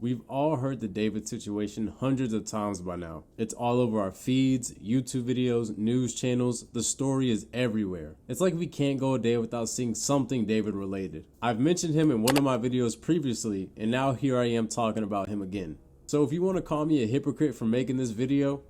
We've all heard the David situation hundreds of times by now. It's all over our feeds, YouTube videos, news channels. The story is everywhere. It's like we can't go a day without seeing something David related. I've mentioned him in one of my videos previously, and now here I am talking about him again. So if you want to call me a hypocrite for making this video,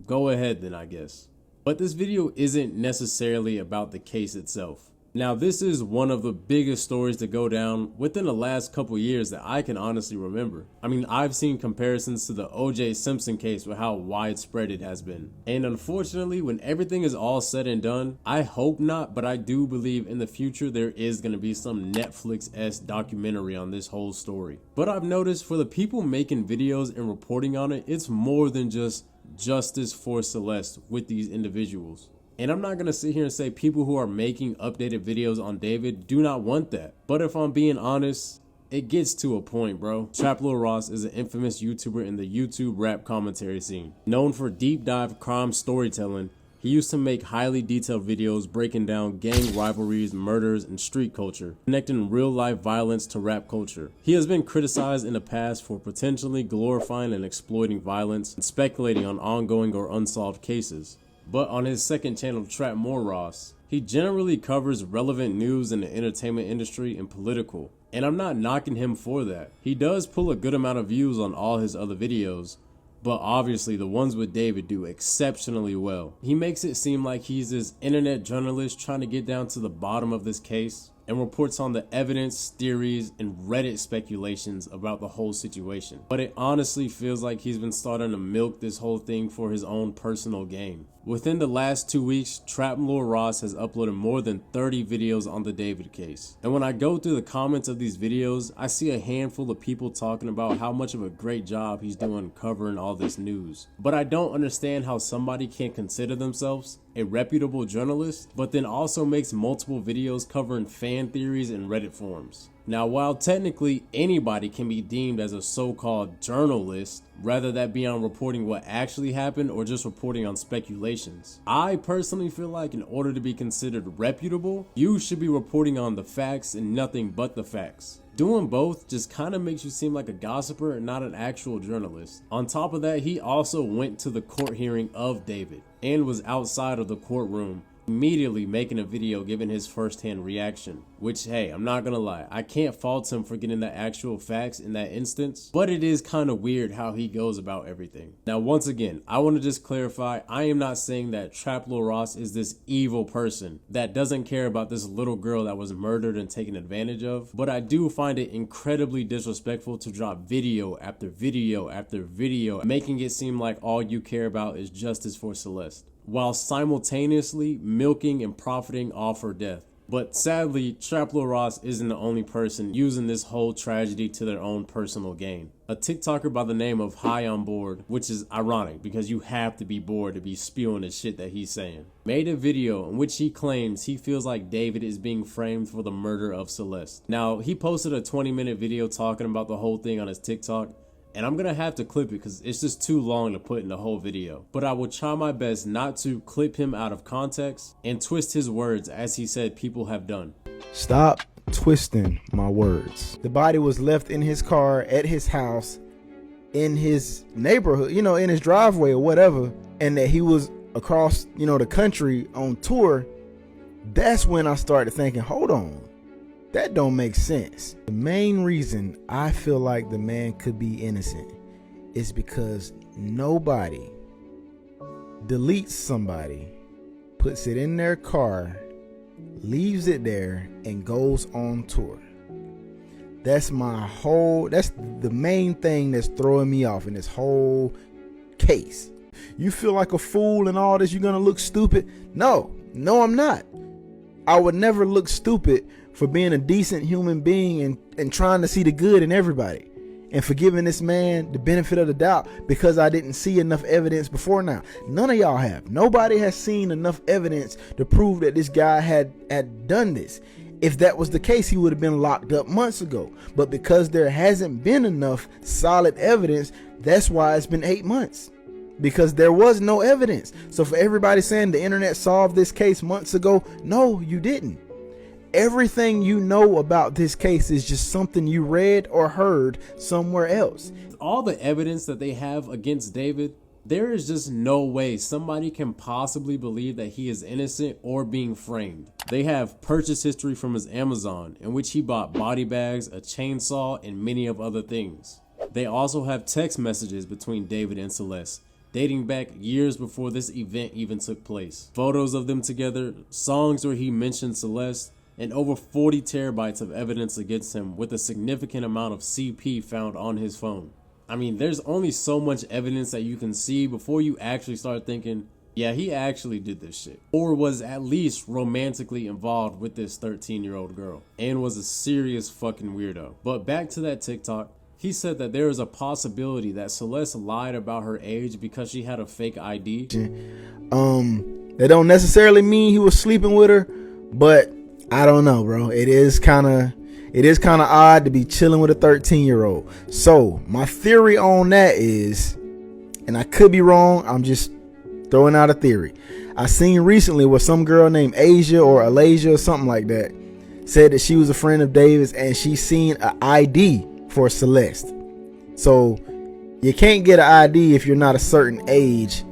go ahead then, I guess. But this video isn't necessarily about the case itself. Now, this is one of the biggest stories to go down within the last couple years that I can honestly remember. I mean, I've seen comparisons to the O.J. Simpson case with how widespread it has been. And unfortunately, when everything is all said and done, I hope not, but I do believe in the future there is going to be some Netflix-esque documentary on this whole story. But I've noticed for the people making videos and reporting on it, it's more than just justice for Celeste with these individuals. And I'm not going to sit here and say people who are making updated videos on David do not want that. But if I'm being honest, it gets to a point, bro. Trapmoreross is an infamous YouTuber in the YouTube rap commentary scene. Known for deep dive crime storytelling, he used to make highly detailed videos breaking down gang rivalries, murders, and street culture, connecting real life violence to rap culture. He has been criticized in the past for potentially glorifying and exploiting violence and speculating on ongoing or unsolved cases. But on his second channel, Trapmoreross, he generally covers relevant news in the entertainment industry and political. And I'm not knocking him for that. He does pull a good amount of views on all his other videos, but obviously the ones with David do exceptionally well. He makes it seem like he's this internet journalist trying to get down to the bottom of this case, and reports on the evidence, theories, and Reddit speculations about the whole situation. But it honestly feels like he's been starting to milk this whole thing for his own personal gain. Within the last 2 weeks, Trapmoreross has uploaded more than 30 videos on the David case. And when I go through the comments of these videos, I see a handful of people talking about how much of a great job he's doing covering all this news. But I don't understand how somebody can consider themselves a reputable journalist, but then also makes multiple videos covering fan theories and Reddit forums. Now, while technically anybody can be deemed as a so-called journalist, whether that be on reporting what actually happened or just reporting on speculations, I personally feel like in order to be considered reputable, you should be reporting on the facts and nothing but the facts. Doing both just kind of makes you seem like a gossiper and not an actual journalist. On top of that, he also went to the court hearing of David and was outside of the courtroom, immediately making a video giving his first-hand reaction, which, hey, I'm not gonna lie, I can't fault him for getting the actual facts in that instance, but it is kind of weird how he goes about everything. Now, once again, I want to just clarify, I am not saying that Trapmoreross is this evil person that doesn't care about this little girl that was murdered and taken advantage of, but I do find it incredibly disrespectful to drop video after video after video, making it seem like all you care about is justice for Celeste, while simultaneously milking and profiting off her death. But sadly, Trapmoreross isn't the only person using this whole tragedy to their own personal gain. A TikToker by the name of High on Board, which is ironic because you have to be bored to be spewing the shit that he's saying, made a video in which he claims he feels like David is being framed for the murder of Celeste. Now, he posted a 20-minute video talking about the whole thing on his TikTok, and I'm gonna have to clip it because it's just too long to put in the whole video. But I will try my best not to clip him out of context and twist his words as he said people have done. Stop twisting my words. The body was left in his car at his house, in his neighborhood, you know, in his driveway or whatever, and that he was across, you know, the country on tour. That's when I started thinking, hold on. That don't make sense. The main reason I feel like the man could be innocent is because nobody deletes somebody, puts it in their car, leaves it there, and goes on tour. That's the main thing that's throwing me off in this whole case. You feel like a fool and all this, you're gonna look stupid? No, I'm not. I would never look stupid for being a decent human being and trying to see the good in everybody and for giving this man the benefit of the doubt because I didn't see enough evidence before now. None of y'all have. Nobody has seen enough evidence to prove that this guy had done this. If that was the case, he would have been locked up months ago. But because there hasn't been enough solid evidence, that's why it's been 8 months. Because there was no evidence. So for everybody saying the internet solved this case months ago, no, you didn't. everything you know about this case is just something you read or heard somewhere else. All the evidence that they have against David, there is just no way somebody can possibly believe that he is innocent or being framed. They have purchase history from his Amazon, in which he bought body bags, a chainsaw, and many of other things. They also have text messages between David and Celeste, dating back years before this event even took place. Photos of them together, songs where he mentioned Celeste, and over 40 terabytes of evidence against him with a significant amount of CP found on his phone. I mean, there's only so much evidence that you can see before you actually start thinking, yeah, he actually did this shit. Or was at least romantically involved with this 13-year-old girl and was a serious fucking weirdo. But back to that TikTok, he said that there is a possibility that Celeste lied about her age because she had a fake ID. That don't necessarily mean he was sleeping with her, but I don't know, bro. It is kind of odd to be chilling with a 13-year-old. So my theory on that is, and I could be wrong, I'm just throwing out a theory. I seen recently where some girl named Asia or Alasia or something like that said that she was a friend of David's and she seen an ID for Celeste. So you can't get an ID if you're not a certain age.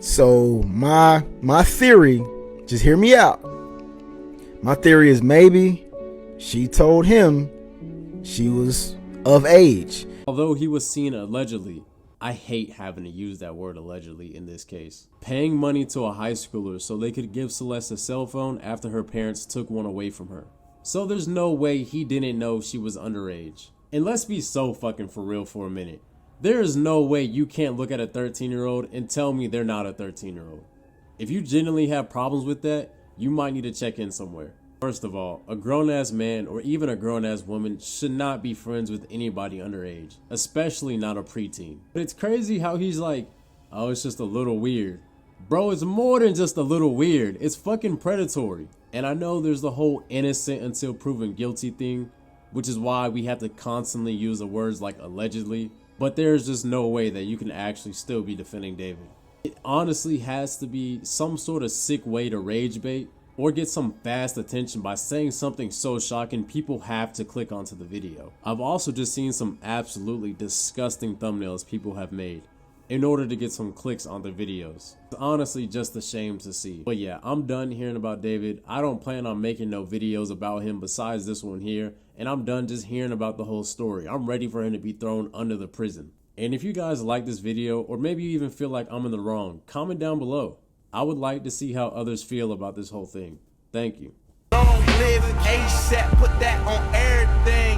So my theory, just hear me out. My theory is maybe she told him she was of age. Although he was seen allegedly, I hate having to use that word allegedly in this case, paying money to a high schooler so they could give Celeste a cell phone after her parents took one away from her. So there's no way he didn't know she was underage. And let's be so fucking for real for a minute. There is no way you can't look at a 13-year-old and tell me they're not a 13-year-old. If you genuinely have problems with that, you might need to check in somewhere. First of all, a grown-ass man or even a grown-ass woman should not be friends with anybody underage, especially not a preteen. But it's crazy how he's like, oh, it's just a little weird. Bro, it's more than just a little weird. It's fucking predatory. And I know there's the whole innocent until proven guilty thing, which is why we have to constantly use the words like allegedly. But there's just no way that you can actually still be defending David. It honestly has to be some sort of sick way to rage bait or get some fast attention by saying something so shocking people have to click onto the video. I've also just seen some absolutely disgusting thumbnails people have made in order to get some clicks on their videos. It's honestly just a shame to see. But yeah, I'm done hearing about David. I don't plan on making no videos about him besides this one here, and I'm done just hearing about the whole story. I'm ready for him to be thrown under the prison. And if you guys like this video, or maybe you even feel like I'm in the wrong, comment down below. I would like to see how others feel about this whole thing. Thank you. Long live ASAP, put that on everything.